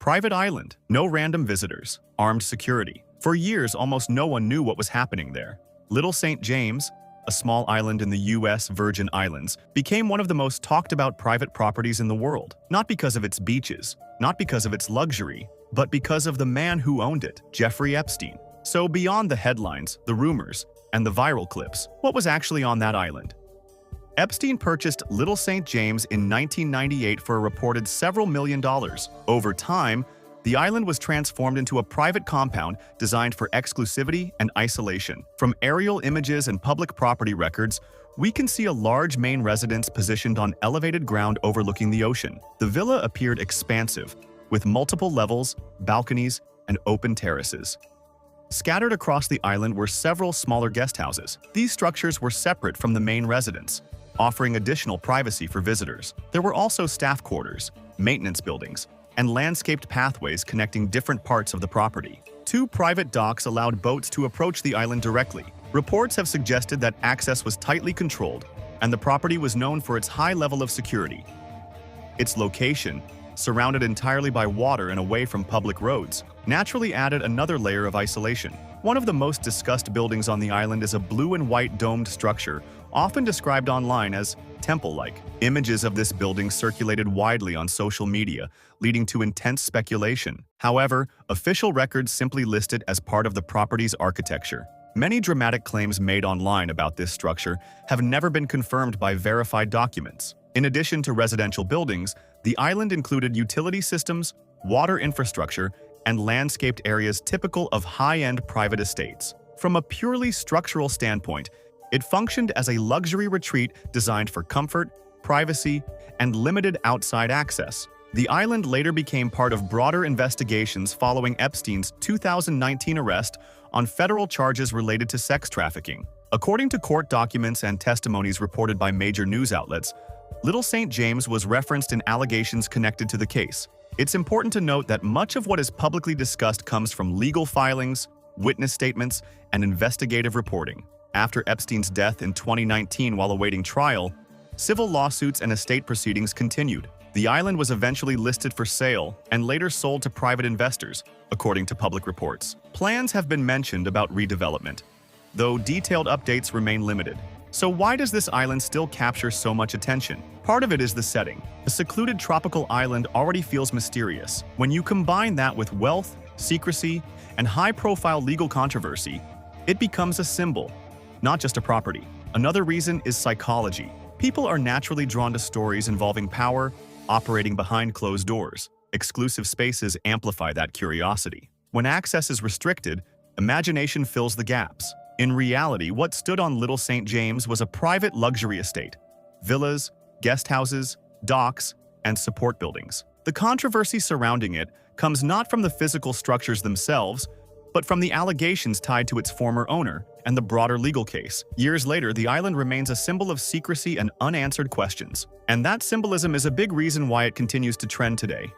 Private island, no random visitors, armed security. For years, almost no one knew what was happening there. Little St. James, a small island in the U.S. Virgin Islands, became one of the most talked about private properties in the world. Not because of its beaches, not because of its luxury, but because of the man who owned it, Jeffrey Epstein. So beyond the headlines, the rumors, and the viral clips, what was actually on that island? Epstein purchased Little St. James in 1998 for a reported several $million. Over time, the island was transformed into a private compound designed for exclusivity and isolation. From aerial images and public property records, we can see a large main residence positioned on elevated ground overlooking the ocean. The villa appeared expansive, with multiple levels, balconies, and open terraces. Scattered across the island were several smaller guest houses. These structures were separate from the main residence, offering additional privacy for visitors. There were also staff quarters, maintenance buildings, and landscaped pathways connecting different parts of the property. 2 private docks allowed boats to approach the island directly. Reports have suggested that access was tightly controlled, and the property was known for its high level of security. Its location, surrounded entirely by water and away from public roads, naturally added another layer of isolation. One of the most discussed buildings on the island is a blue and white domed structure, often described online as temple-like. Images of this building circulated widely on social media, leading to intense speculation. However, official records simply list it as part of the property's architecture. Many dramatic claims made online about this structure have never been confirmed by verified documents. In addition to residential buildings, the island included utility systems, water infrastructure, and landscaped areas typical of high-end private estates. From a purely structural standpoint, it functioned as a luxury retreat designed for comfort, privacy, and limited outside access. The island later became part of broader investigations following Epstein's 2019 arrest on federal charges related to sex trafficking. According to court documents and testimonies reported by major news outlets, Little St. James was referenced in allegations connected to the case. It's important to note that much of what is publicly discussed comes from legal filings, witness statements, and investigative reporting. After Epstein's death in 2019 while awaiting trial, civil lawsuits and estate proceedings continued. The island was eventually listed for sale and later sold to private investors, according to public reports. Plans have been mentioned about redevelopment, though detailed updates remain limited. So why does this island still capture so much attention? Part of it is the setting. A secluded tropical island already feels mysterious. When you combine that with wealth, secrecy, and high-profile legal controversy, it becomes a symbol, not just a property. Another reason is psychology. People are naturally drawn to stories involving power, operating behind closed doors. Exclusive spaces amplify that curiosity. When access is restricted, imagination fills the gaps. In reality, what stood on Little St. James was a private luxury estate. Villas, guest houses, docks, and support buildings. The controversy surrounding it comes not from the physical structures themselves, but from the allegations tied to its former owner and the broader legal case. Years later, the island remains a symbol of secrecy and unanswered questions. And that symbolism is a big reason why it continues to trend today.